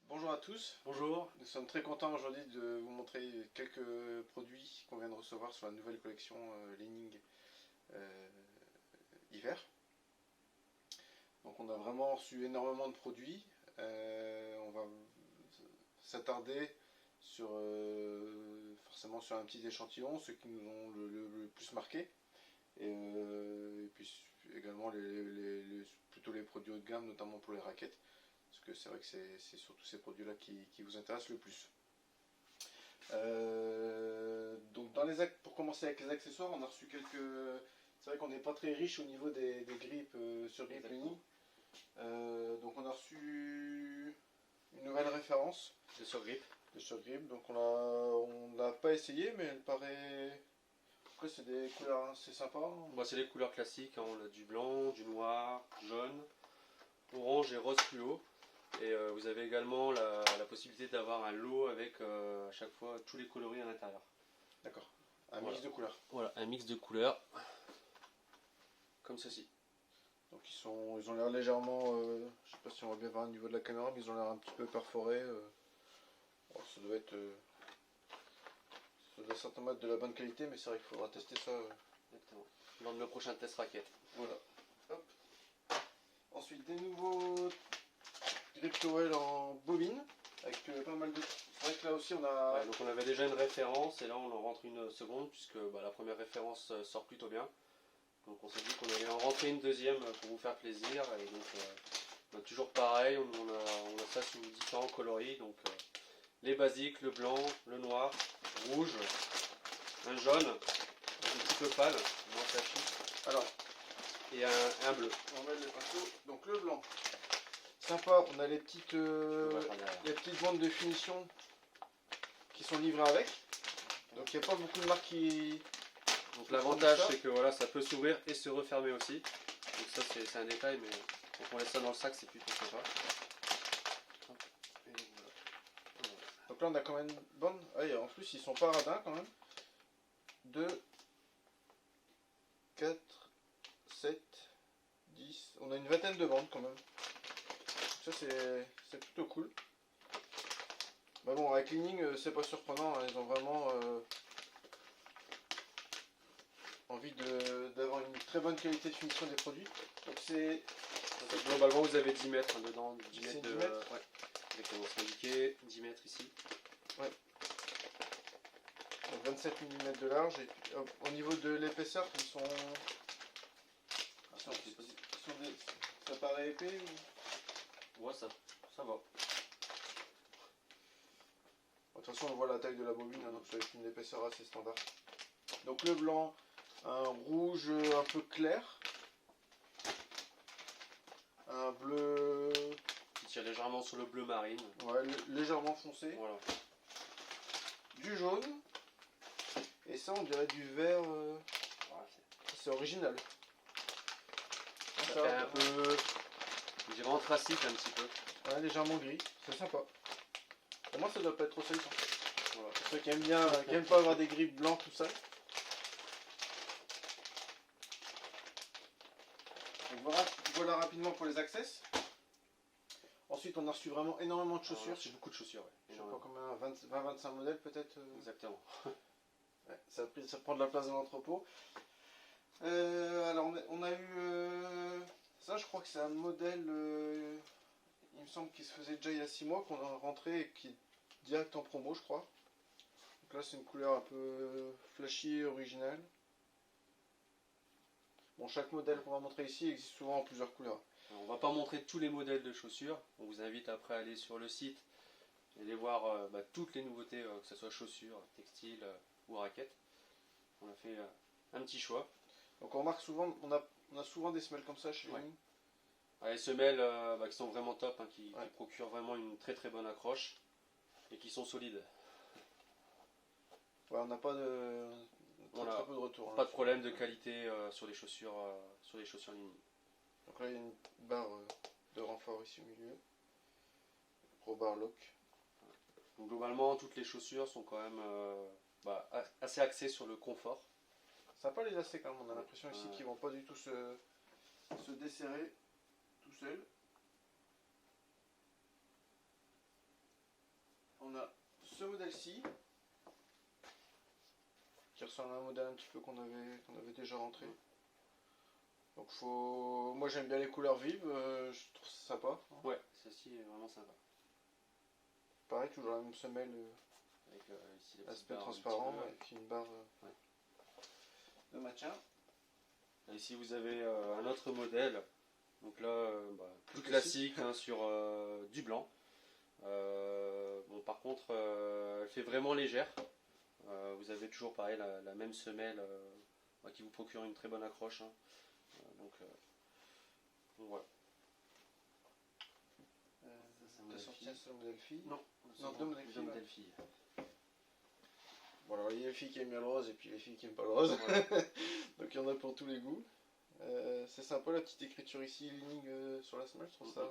Bonjour à tous, Bonjour. nous sommes très contents aujourd'hui de vous montrer quelques produits qu'on vient de recevoir sur la nouvelle collection Lening hiver. Donc on a vraiment reçu énormément de produits, on va s'attarder sur forcément sur un petit échantillon, ceux qui nous ont le plus marqué, et puis également plutôt les produits haut de gamme, notamment pour les raquettes. Parce que c'est vrai que c'est surtout ces produits-là qui vous intéressent le plus. Donc pour commencer avec les accessoires, on a reçu quelques... C'est vrai qu'on n'est pas très riche au niveau des grippes sur Grip Lening. Donc on a reçu une nouvelle référence De surgrip. de Surgrip. Donc on l'a pas essayé, mais elle paraît... Après c'est des couleurs assez sympas. Moi, c'est les couleurs classiques, hein. On a du blanc, du noir, jaune, orange et rose fluo. Et vous avez également la possibilité d'avoir un lot avec à chaque fois tous les coloris à l'intérieur. D'accord. Un Voilà. mix de couleurs. Voilà, un mix de couleurs, comme ceci. Donc ils ont l'air légèrement, je sais pas si on va bien voir au niveau de la caméra, mais ils ont l'air un petit peu perforés. Bon, ça doit certainement être de la bonne qualité, mais c'est vrai qu'il faudra tester ça. Exactement. Lors de nos prochains tests raquettes. Voilà. Hop. Ensuite des nouveaux grip towel en bobine, avec pas mal de... C'est vrai que là aussi on a... Ouais, donc on avait déjà une référence et là on en rentre une seconde puisque la première référence sort plutôt bien. Donc on s'est dit qu'on allait en rentrer une deuxième pour vous faire plaisir. Et donc toujours pareil, on a ça sous différents coloris. Donc les basiques, le blanc, le noir, rouge, un jaune, un petit peu pâle, moins flashy, Alors, et un bleu. on met les pinceaux. Donc le blanc. Sympa, on a les petites bandes de finition qui sont livrées avec. Donc il n'y a pas beaucoup de marques qui... Donc l'avantage c'est que voilà, ça peut s'ouvrir et se refermer aussi. Donc ça c'est un détail, mais quand on laisse ça dans le sac c'est plutôt sympa. Et donc, voilà. Donc là on a quand même une bande, ah, en plus ils sont pas radins quand même. 2, 4, 7, 10, on a une vingtaine de bandes quand même. Ça c'est plutôt cool. Bah bon, avec Lening c'est pas surprenant, hein, ils ont vraiment envie d'avoir une très bonne qualité de finition des produits. Donc c'est... Globalement vous avez 10 mètres dedans, 10 mètres de... 10 mètres. Ouais, exactement, c'est indiqué, 10 mètres ici. Ouais. Donc 27 mm de large, et puis, au niveau de l'épaisseur, ils sont... Ça paraît épais ou... Ouais, ça va. De toute façon on voit la taille de la bobine, hein, donc ça va être une épaisseur assez standard. Donc le blanc, un rouge un peu clair, un bleu... Qui tire légèrement sur le bleu marine. Ouais, légèrement foncé. Voilà. Du jaune, et ça on dirait du vert, c'est original. Ça fait un peu, je dirais anthracite un petit peu. Ouais, légèrement gris, c'est sympa. Pour moi ça doit pas être trop salissant. Voilà. Pour ceux qui aiment bien, qui aiment pas avoir des grippes blancs tout ça. Donc voilà rapidement pour les access. Ensuite on a reçu vraiment énormément de chaussures. C'est beaucoup de chaussures, ouais. Je sais pas combien, 20-25 modèles peut-être. Exactement. Ouais, ça prend de la place dans l'entrepôt. Alors on a eu ça, je crois que c'est un modèle, il me semble qu'il se faisait déjà il y a 6 mois, qu'on a rentré et qui est direct en promo je crois. Donc là c'est une couleur un peu flashy, originale. Bon, chaque modèle qu'on va montrer ici existe souvent en plusieurs couleurs. Alors, on va pas montrer tous les modèles de chaussures. On vous invite après à aller sur le site et aller voir toutes les nouveautés, que ce soit chaussures, textiles ou raquettes. On a fait un petit choix. Donc on remarque souvent, on a souvent des semelles comme ça chez Lening. Les semelles qui sont vraiment top, hein, qui procurent vraiment une très très bonne accroche et qui sont solides. Ouais, on n'a pas de... Voilà. Très peu de retour. Pas de problème de qualité sur les chaussures Lening. Donc là il y a une barre de renfort ici au milieu. Pro bar lock. Donc, globalement toutes les chaussures sont quand même assez axées sur le confort. Sympa les lacets quand même, on a l'impression ici qu'ils vont pas du tout se desserrer tout seuls. on a ce modèle-ci, qui ressemble à un modèle un petit peu qu'on avait déjà rentré. Donc moi j'aime bien les couleurs vives, je trouve ça sympa. Ouais, celle-ci est vraiment sympa. Pareil, toujours la même semelle, Avec ici aspect transparent, et puis une barre de maintien. Et ici vous avez un autre modèle, donc là plus classique hein, sur du blanc. Bon, par contre elle fait vraiment légère. Vous avez toujours pareil la même semelle qui vous procure une très bonne accroche. Hein. Donc voilà. T'as sorti un seul modèle fille? Non, deux modèles filles. Bon alors il y a les filles qui aiment bien le rose et puis les filles qui aiment pas le rose. Voilà. Donc il y en a pour tous les goûts. C'est sympa la petite écriture ici, ligne sur la semelle, je trouve ça.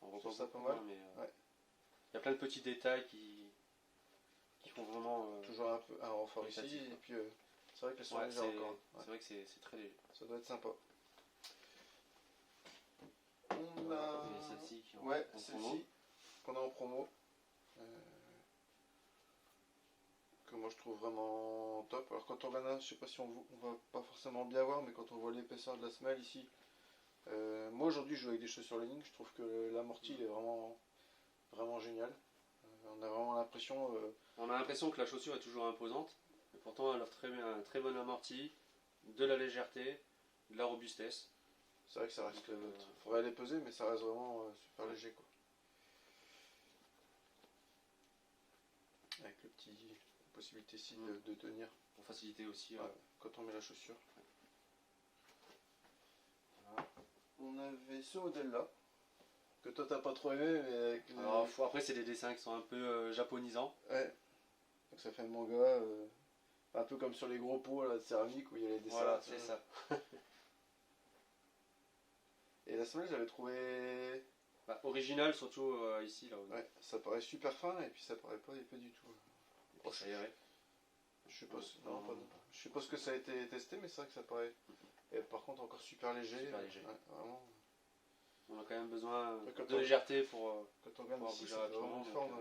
On voit ça pas mal. Mais il y a plein de petits détails qui font vraiment. Toujours un renfort ici et puis c'est vrai que elles sont légères encore. Ouais. C'est vrai que c'est très léger. Ça doit être sympa. On a celle-ci qui celle-ci qu'on a en promo. Que moi je trouve vraiment top. Alors quand on regarde, je sais pas si on va pas forcément bien voir, mais quand on voit l'épaisseur de la semelle ici, moi aujourd'hui je joue avec des chaussures Lening, je trouve que l'amorti il est vraiment génial. On a vraiment l'impression. On a l'impression que la chaussure est toujours imposante, et pourtant elle offre un très bon amorti, de la légèreté, de la robustesse. C'est vrai que ça reste. Faudrait les peser, mais ça reste vraiment super léger quoi. Avec le petit possibilité ici de tenir. Pour faciliter aussi. Quand on met la chaussure. Voilà. On avait ce modèle là. Que toi t'as pas trop aimé, mais avec Alors, après c'est des dessins qui sont un peu japonisants. Ouais. Donc ça fait un manga. Un peu comme sur les gros pots là, de céramique où il y a les dessins. Voilà, c'est ça. Et la semelle j'avais trouvé. Original surtout ici là. Ouais, ça paraît super fin et puis ça paraît pas épais du tout. Je sais pas, je sais pas ce que ça a été testé, mais c'est vrai que ça paraît. Et par contre encore super léger. Super léger. Ouais, vraiment. On a quand même besoin de légèreté pour. Quand on regarde ici, c'est vraiment une forme.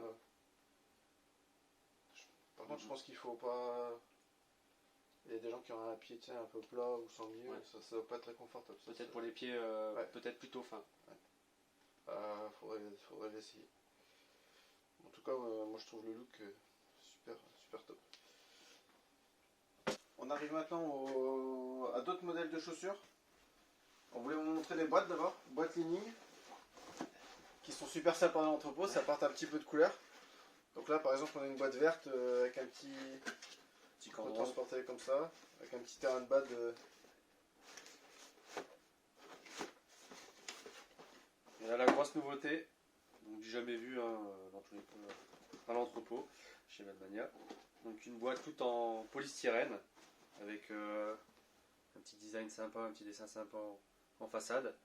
Par contre, je pense qu'il faut pas. Il y a des gens qui ont un pied un peu plat ou sans milieu, ça doit pas être très confortable. Peut-être pour les pieds, peut-être plutôt fins. Faudrait l'essayer. En tout cas, moi je trouve le look super top. On arrive maintenant à d'autres modèles de chaussures. On voulait vous montrer les boîtes d'abord, boîtes Lening, qui sont super sympas dans l'entrepôt, ça apporte un petit peu de couleur. Donc là par exemple on a une boîte verte avec un petit cordon transporté comme ça, avec un petit terrain de bad. Et là la grosse nouveauté, donc du jamais vu dans tous les à l'entrepôt chez Madmania. Donc une boîte toute en polystyrène avec un petit design sympa, un petit dessin sympa en façade.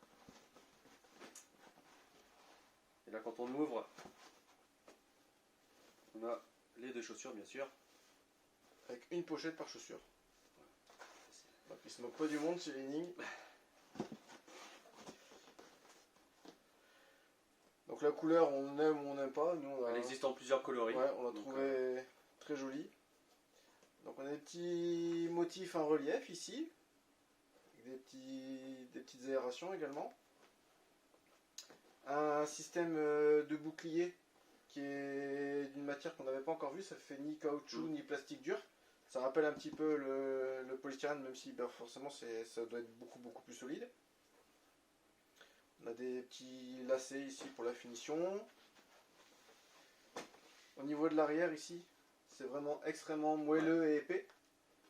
Et là quand on ouvre, on a les deux chaussures bien sûr. Avec une pochette par chaussure. Donc ils se moquent pas du monde chez Lening. Donc la couleur on aime ou on n'aime pas. Nous, elle existe en plusieurs coloris. Ouais, on l'a trouvé très jolie. Donc on a des petits motifs en relief ici. Avec des petites aérations également. Un système de bouclier qui est d'une matière qu'on n'avait pas encore vue. Ça fait ni caoutchouc ni plastique dur. Ça rappelle un petit peu le polystyrène, même si forcément ça doit être beaucoup plus solide. On a des petits lacets ici pour la finition. Au niveau de l'arrière ici, c'est vraiment extrêmement moelleux et épais.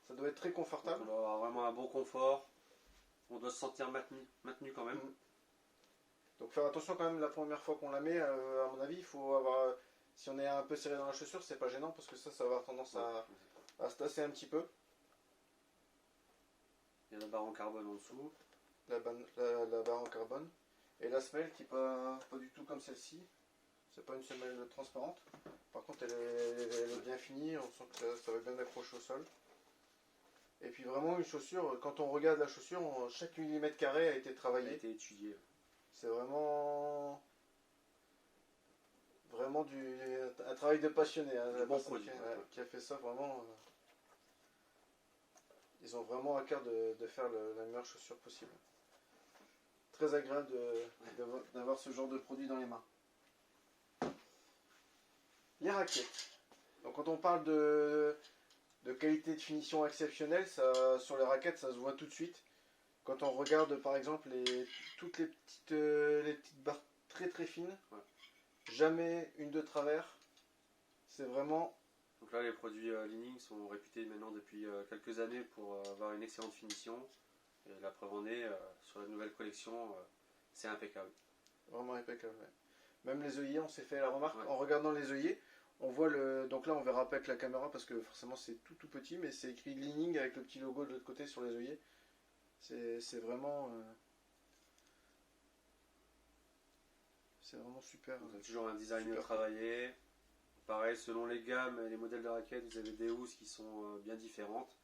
Ça doit être très confortable. On doit avoir vraiment un bon confort. On doit se sentir maintenu quand même. Donc faire attention quand même la première fois qu'on la met, à mon avis, il faut avoir. Si on est un peu serré dans la chaussure, c'est pas gênant parce que ça va avoir tendance à se tasser un petit peu. Il y a la barre en carbone en dessous. La barre en carbone. Et la semelle qui n'est pas du tout comme celle-ci. C'est pas une semelle transparente. Par contre elle est bien finie, on sent que ça va bien accrocher au sol. Et puis vraiment une chaussure, quand on regarde la chaussure, chaque millimètre carré a été travaillé. A été étudié. C'est vraiment un travail de passionné. Hein, la bon personne produit, qui a fait ça vraiment. Ils ont vraiment à cœur de faire la meilleure chaussure possible. Très agréable d'avoir ce genre de produit dans les mains. Les raquettes. Donc quand on parle de qualité de finition exceptionnelle, sur les raquettes, ça se voit tout de suite. Quand on regarde par exemple toutes les petites barres très très fines, jamais une de travers. C'est vraiment... Donc là, les produits Li-Ning sont réputés maintenant depuis quelques années pour avoir une excellente finition. Et la preuve en est, sur la nouvelle collection, c'est impeccable. Vraiment impeccable. Ouais. Même les œillets, on s'est fait la remarque en regardant les œillets. On voit donc là, on verra pas avec la caméra parce que forcément c'est tout petit, mais c'est écrit Li-Ning avec le petit logo de l'autre côté sur les œillets. C'est vraiment. C'est vraiment super. Vous avez toujours un design travaillé. Pareil, selon les gammes et les modèles de raquettes, vous avez des housses qui sont bien différentes.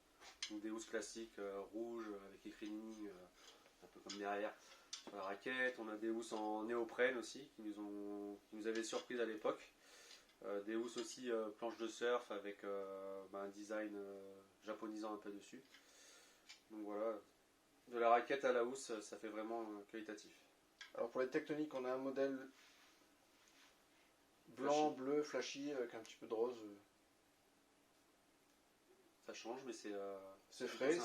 Donc des housses classiques rouges avec écrit Li-Ning, un peu comme derrière sur la raquette. On a des housses en néoprène aussi qui nous avaient surpris à l'époque. Des housses aussi planches de surf avec un design japonisant un peu dessus. Donc voilà, de la raquette à la housse, ça fait vraiment qualitatif. Alors pour les tectoniques, on a un modèle blanc, bleu, flashy, avec un petit peu de rose. Ça change, mais c'est frais,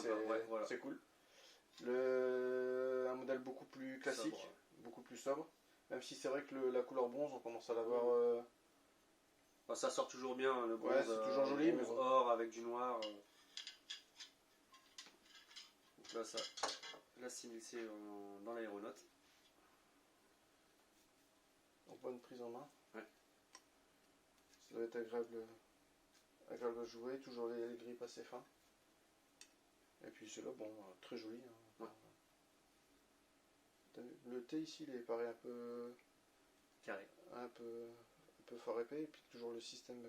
c'est cool. Un modèle beaucoup plus classique, sobre, beaucoup plus sobre. Même si c'est vrai que la couleur bronze, on commence à l'avoir... ça sort toujours bien, le bronze, c'est toujours joli, mais or avec du noir. Donc là, là c'est mixé dans l'aéronaute. Donc bonne prise en main. Ouais. Ça doit être agréable à jouer, toujours les grippes assez fins. Et puis celui-là, bon, très joli. Hein. Ouais. Le T ici, il paraît un peu carré, un peu fort épais, et puis toujours le système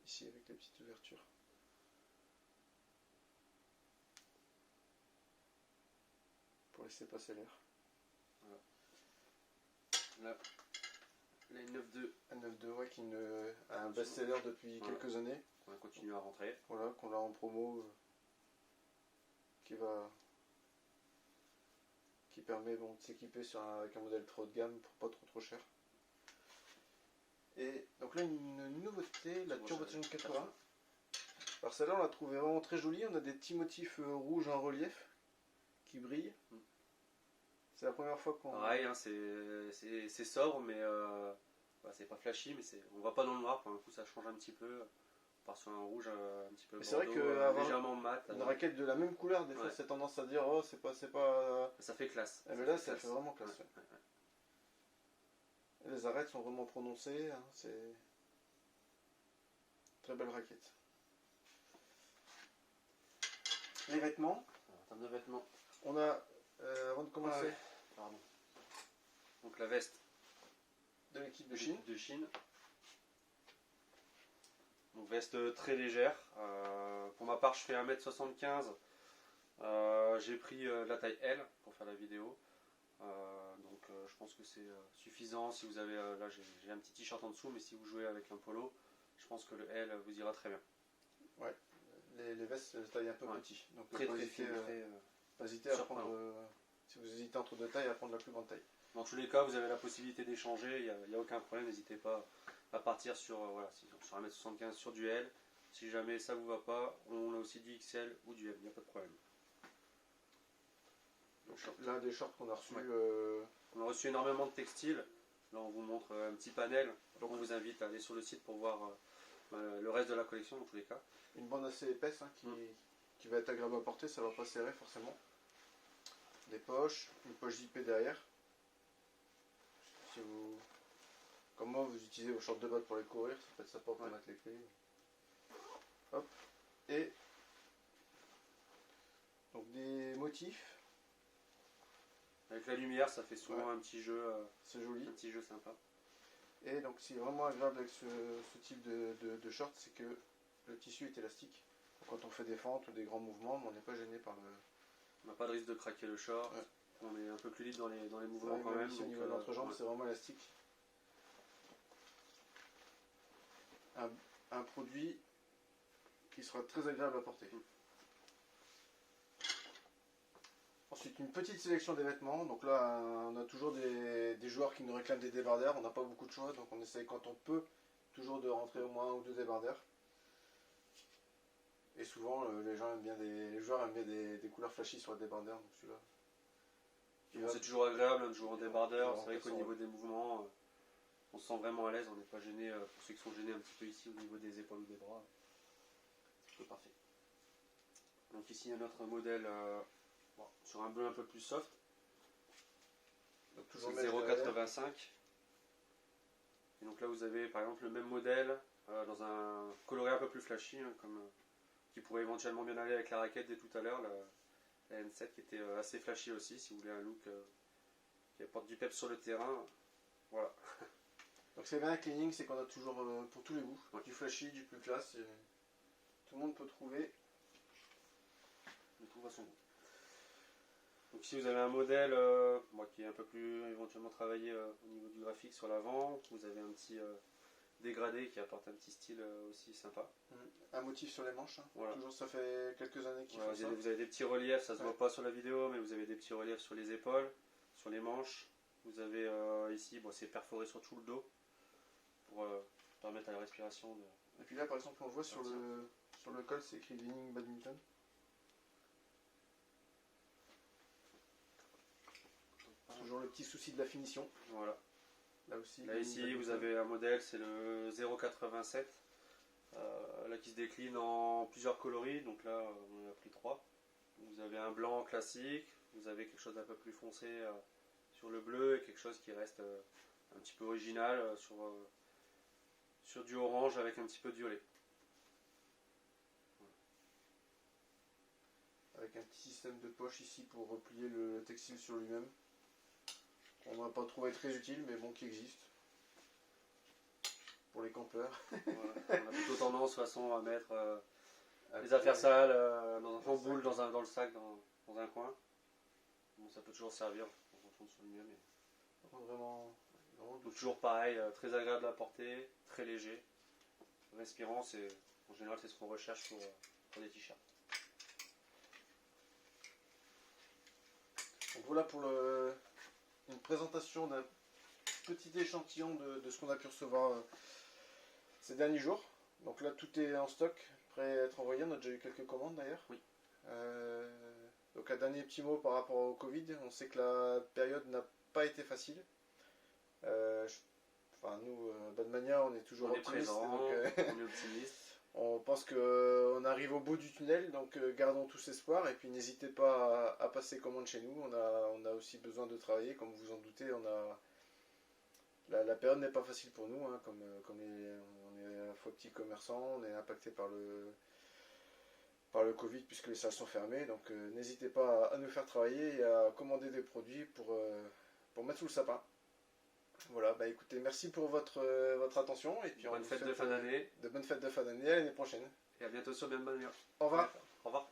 ici avec les petites ouvertures. Pour laisser passer l'air. Voilà. Là, la 9.2. La 9.2, ouais, qui est un best-seller depuis quelques années. On va continuer à rentrer. Voilà, qu'on a en promo, qui permet de s'équiper avec un modèle trop haut de gamme pour pas trop cher. Et donc là, une nouveauté, la Turbo Challenge 80. Alors celle-là, on l'a trouvée vraiment très jolie. On a des petits motifs rouges en relief qui brillent. C'est la première fois qu'on... Pareil, hein, c'est sobre, mais c'est pas flashy, mais on va pas dans le noir. Pour un coup, ça change un petit peu. On part sur un rouge un petit peu c'est vrai que légèrement mat. Une raquette de la même couleur, des fois, c'est tendance à dire oh, c'est pas... Ça fait classe. Mais là, ça fait vraiment classe. Ouais. Les arêtes sont vraiment prononcées. Hein, c'est très belle raquette. Les vêtements. En termes de vêtements, on a, avant de commencer, pardon. Donc la veste de l'équipe de Chine. Donc veste très légère. Pour ma part, je fais 1m75. J'ai pris la taille L pour faire la vidéo. Donc je pense que c'est suffisant. Si vous avez, là j'ai un petit t-shirt en dessous, mais si vous jouez avec un polo, je pense que le L vous ira très bien. Ouais, les vestes taille un peu petit. Donc très pas hésiter à prendre, si vous hésitez entre deux tailles, à prendre la plus grande taille. Dans tous les cas, vous avez la possibilité d'échanger, il n'y a aucun problème, n'hésitez pas à partir sur 1m75 sur du L. Si jamais ça vous va pas, on a aussi du XL ou du M, il n'y a pas de problème. L'un des shorts qu'on a reçu. On a reçu énormément de textiles. Là, on vous montre un petit panel. Donc, on vous invite à aller sur le site pour voir le reste de la collection, dans tous les cas. Une bande assez épaisse hein, qui va être agréable à porter, ça va pas serrer forcément. Des poches, une poche zippée derrière. Si vous, comme moi, vous utilisez vos shorts de batte pour les courir, ça peut être sympa pour mettre les clés. Hop. Et donc des motifs. Avec la lumière, ça fait souvent un petit jeu. C'est joli. Un petit jeu sympa. Et donc, c'est vraiment agréable avec ce type de short, c'est que le tissu est élastique. Donc, quand on fait des fentes ou des grands mouvements, on n'est pas gêné par le. On n'a pas de risque de craquer le short. Ouais. On est un peu plus libre dans les mouvements quand même. Au niveau de l'entrejambe, c'est vraiment élastique. un produit qui sera très agréable à porter. Ensuite, une petite sélection des vêtements. Donc là, on a toujours des joueurs qui nous réclament des débardeurs. On n'a pas beaucoup de choix, donc on essaye quand on peut toujours de rentrer au moins un ou deux débardeurs. Et souvent, les joueurs aiment bien des couleurs flashy sur le débardeur. Donc celui-là. C'est toujours agréable de jouer en débardeur. C'est vrai qu'au ça, niveau des mouvements, on se sent vraiment à l'aise. On n'est pas gêné. Pour ceux qui sont gênés un petit peu ici au niveau des épaules ou des bras, c'est plutôt parfait. Donc ici, il y a notre modèle sur un bleu un peu plus soft. Donc toujours C'est 0,85. Et donc là, vous avez par exemple le même modèle dans un coloré un peu plus flashy, hein, qui pourrait éventuellement bien aller avec la raquette dès tout à l'heure, la N7 qui était assez flashy aussi, si vous voulez un look qui apporte du peps sur le terrain. Voilà. Donc c'est bien un cleaning, c'est qu'on a toujours pour tous les goûts, Ouais. du flashy, du plus classe. Tout le monde peut trouver. On trouve à son goût. Donc ici vous avez un modèle qui est un peu plus éventuellement travaillé au niveau du graphique sur l'avant. Vous avez un petit dégradé qui apporte un petit style aussi sympa. Un motif sur les manches. Hein. Voilà. Toujours, ça fait quelques années qu'ils Voilà, font ça. vous avez des petits reliefs, ça se Ouais. voit pas sur la vidéo, mais vous avez des petits reliefs sur les épaules, sur les manches. Vous avez ici, c'est perforé sur tout le dos pour permettre à la respiration de... Et puis là, par exemple, on voit sur le col, c'est écrit Winning Badminton. Toujours le petit souci de la finition. Voilà. Là aussi. Là ici vous avez un modèle, c'est le 0,87 là qui se décline en plusieurs coloris, donc là on en a pris 3. Vous avez un blanc classique, vous avez quelque chose d'un peu plus foncé sur le bleu et quelque chose qui reste un petit peu original sur du orange avec un petit peu de violet. Avec un petit système de poche ici pour replier le textile sur lui-même. On n'a pas trouvé très utile, mais bon, qui existe. Pour les campeurs. Voilà. On a plutôt tendance de toute façon à mettre les affaires sales en boule dans le sac, dans un coin. Bon, ça peut toujours servir en fonction de son lui-même. Vraiment Donc toujours pareil, très agréable à porter, très léger, respirant, en général c'est ce qu'on recherche pour des t-shirts. Donc voilà pour une présentation d'un petit échantillon de ce qu'on a pu recevoir ces derniers jours. Donc là tout est en stock, prêt à être envoyé, on a déjà eu quelques commandes d'ailleurs. Oui. Donc un dernier petit mot par rapport au Covid, on sait que la période n'a pas été facile. Nous, Badmania, on est toujours On est optimiste. présent, Donc, on est optimiste. on pense qu'on arrive au bout du tunnel, donc gardons tous espoir et puis n'hésitez pas à passer commande chez nous. On a aussi besoin de travailler, comme vous en doutez. La période n'est pas facile pour nous, hein, comme on est à la fois petits commerçants, on est impacté par le Covid puisque les salles sont fermées. Donc n'hésitez pas à nous faire travailler et à commander des produits pour mettre sous le sapin. Voilà, bah écoutez, merci pour votre attention et puis Bonne fête de fin d'année. De bonnes fêtes de fin d'année, à l'année prochaine. Et à bientôt sur Badmania. Au revoir. Au revoir.